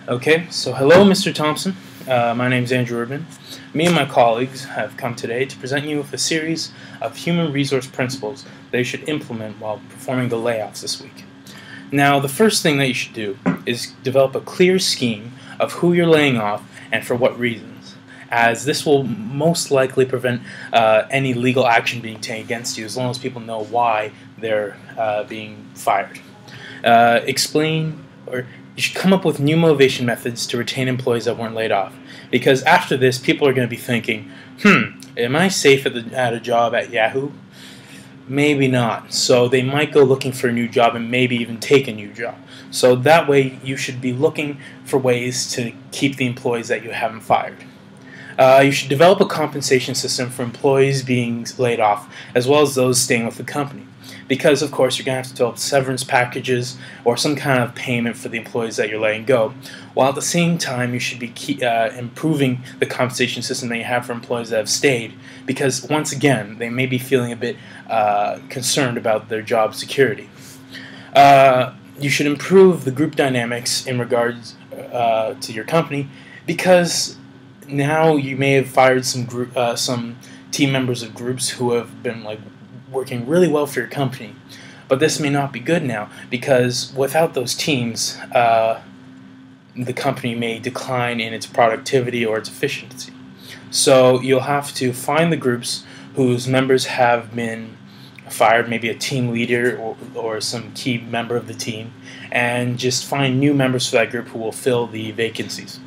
Okay, so hello, Mr. Thompson. My name is Erdman. Me and my colleagues have come today to present you with a series of human resource principles that you should implement while performing the layoffs this week. Now, the first thing that you should do is develop a clear scheme of who you're laying off and for what reasons, as this will most likely prevent any legal action being taken against you as long as people know why they're being fired. You should come up with new motivation methods to retain employees that weren't laid off. Because after this, people are going to be thinking, am I safe at a job at Yahoo? Maybe not. So they might go looking for a new job and maybe even take a new job. So that way, you should be looking for ways to keep the employees that you haven't fired. You should develop a compensation system for employees being laid off, as well as those staying with the company. Because, of course, you're going to have to develop severance packages or some kind of payment for the employees that you're letting go. While at the same time, you should be improving the compensation system that you have for employees that have stayed. Because, once again, they may be feeling a bit concerned about their job security. You should improve the group dynamics in regards to your company, because now you may have fired some team members of groups who have been working really well for your company, but this may not be good now, because without those teams, the company may decline in its productivity or its efficiency. So you'll have to find the groups whose members have been fired, maybe a team leader or some key member of the team, and just find new members for that group who will fill the vacancies.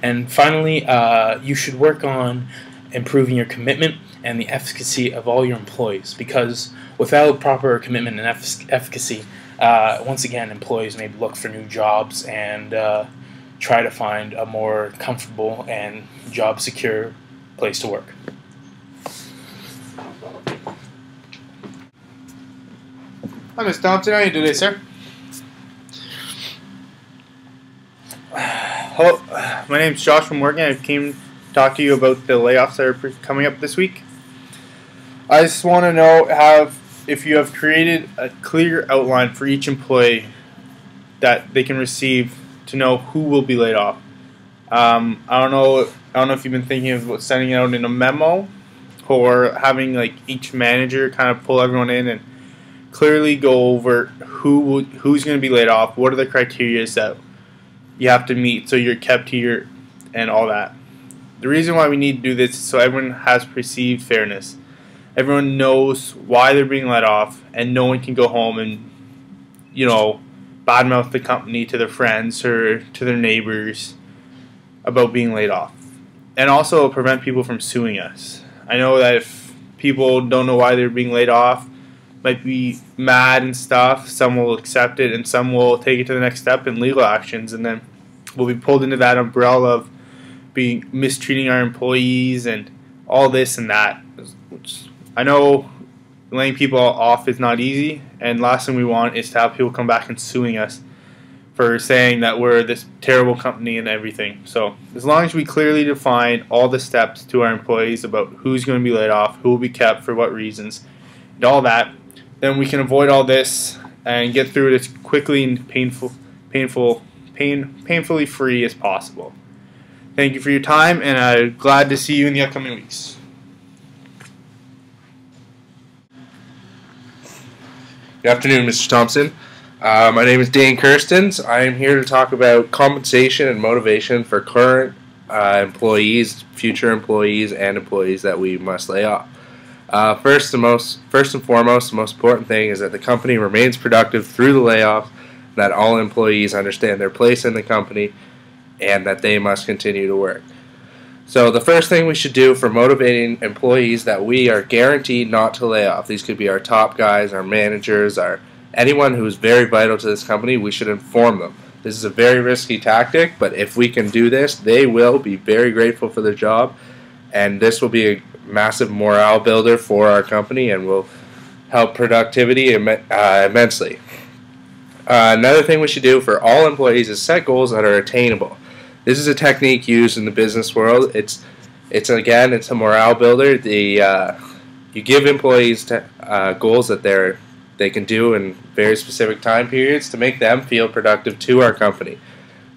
And finally, you should work on improving your commitment and the efficacy of all your employees, because without proper commitment and efficacy, once again, employees may look for new jobs and try to find a more comfortable and job-secure place to work. Hi, Mr. Thompson. How are you doing today, sir? Hello, my name is Josh from Morgan. I came to talk to you about the layoffs that are coming up this week. I just want to know if you have created a clear outline for each employee that they can receive to know who will be laid off. I don't know if you've been thinking of sending it out in a memo or having each manager kind of pull everyone in and clearly go over who's going to be laid off, what are the criteria that you have to meet so you're kept here and all that. The reason why we need to do this is so everyone has perceived fairness. Everyone knows why they're being let off, and no one can go home and, badmouth the company to their friends or to their neighbors about being laid off. And also prevent people from suing us. I know that if people don't know why they're being laid off, might be mad and stuff, some will accept it and some will take it to the next step in legal actions, and then we'll be pulled into that umbrella of mistreating our employees and all this and that. Which I know laying people off is not easy, and last thing we want is to have people come back and suing us for saying that we're this terrible company and everything. So as long as we clearly define all the steps to our employees about who's going to be laid off, who will be kept for what reasons, and all that, then we can avoid all this and get through it as quickly and painfully free as possible. Thank you for your time, and I'm glad to see you in the upcoming weeks. Good afternoon, Mr. Thompson. My name is Dane Kerstens. I am here to talk about compensation and motivation for current employees, future employees, and employees that we must lay off. First and foremost, the most important thing is that the company remains productive through the layoff, that all employees understand their place in the company, and that they must continue to work. So the first thing we should do for motivating employees that we are guaranteed not to lay off, these could be our top guys, our managers, anyone who is very vital to this company, we should inform them. This is a very risky tactic, but if we can do this, they will be very grateful for their job, and this will be a massive morale builder for our company and will help productivity immensely. Another thing we should do for all employees is set goals that are attainable. This is a technique used in the business world. It's a morale builder. You give employees goals that they can do in very specific time periods to make them feel productive to our company.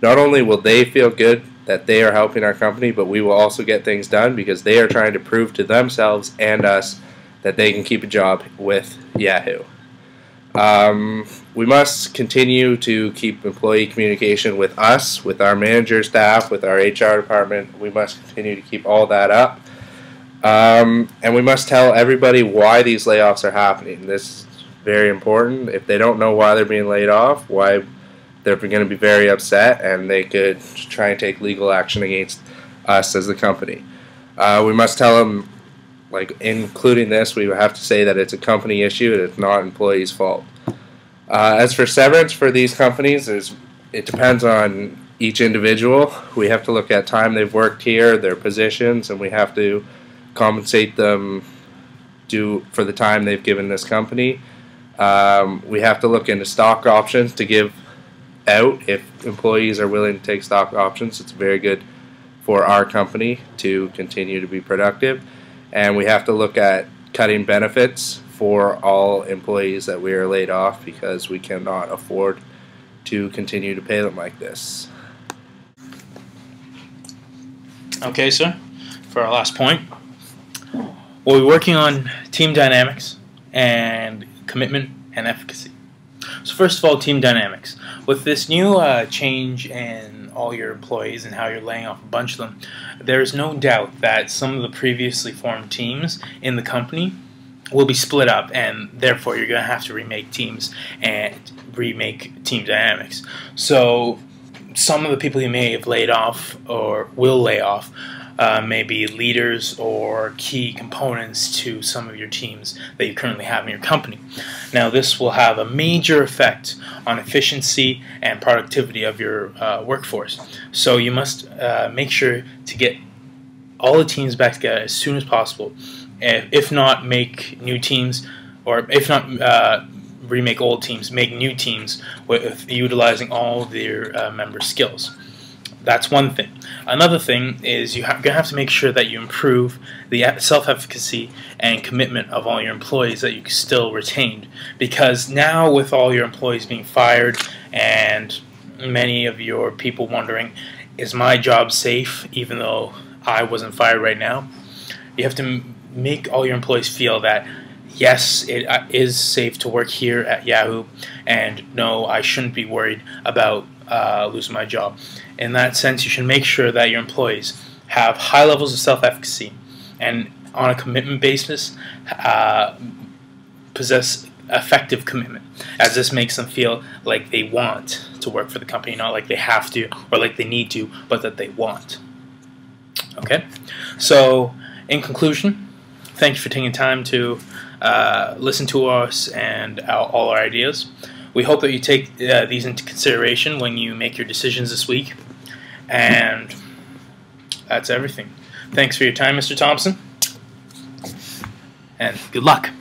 not only will they feel good that they are helping our company, but we will also get things done because they are trying to prove to themselves and us that they can keep a job with Yahoo. We must continue to keep employee communication with us, with our manager staff, with our HR department. We must continue to keep all that up. And we must tell everybody why these layoffs are happening. This is very important. If they don't know why they're being laid off, why they're going to be very upset, and they could try and take legal action against us as the company. We must tell them, like, including this, we have to say that it's a company issue and it's not employees' fault. As for severance for these companies, it depends on each individual. We have to look at time they've worked here, their positions, and we have to compensate them for the time they've given this company. We have to look into stock options to give out if employees are willing to take stock options. It's very good for our company to continue to be productive. And we have to look at cutting benefits for all employees that we are laid off because we cannot afford to continue to pay them like this. Okay, sir. For our last point, we'll be working on team dynamics and commitment and efficacy. So first of all, team dynamics. With this new change in all your employees and how you're laying off a bunch of them, there's no doubt that some of the previously formed teams in the company will be split up, and therefore you're going to have to remake teams and remake team dynamics. So some of the people you may have laid off or will lay off may be leaders or key components to some of your teams that you currently have in your company. Now, this will have a major effect on efficiency and productivity of your workforce. So you must make sure to get all the teams back together as soon as possible. If not, make new teams, or if not, remake old teams, make new teams with utilizing all of their members' skills. That's one thing. Another thing is you're going to have to make sure that you improve the self-efficacy and commitment of all your employees that you still retained. Because now with all your employees being fired and many of your people wondering, is my job safe even though I wasn't fired right now? You have to make all your employees feel that yes, it is safe to work here at Yahoo, and no, I shouldn't be worried about losing my job. In that sense, you should make sure that your employees have high levels of self-efficacy and on a commitment basis possess effective commitment, as this makes them feel like they want to work for the company, not like they have to or like they need to, but that they want. Okay? So, in conclusion, thank you for taking time to listen to us and all our ideas. We hope that you take these into consideration when you make your decisions this week. And that's everything. Thanks for your time, Mr. Thompson. And good luck.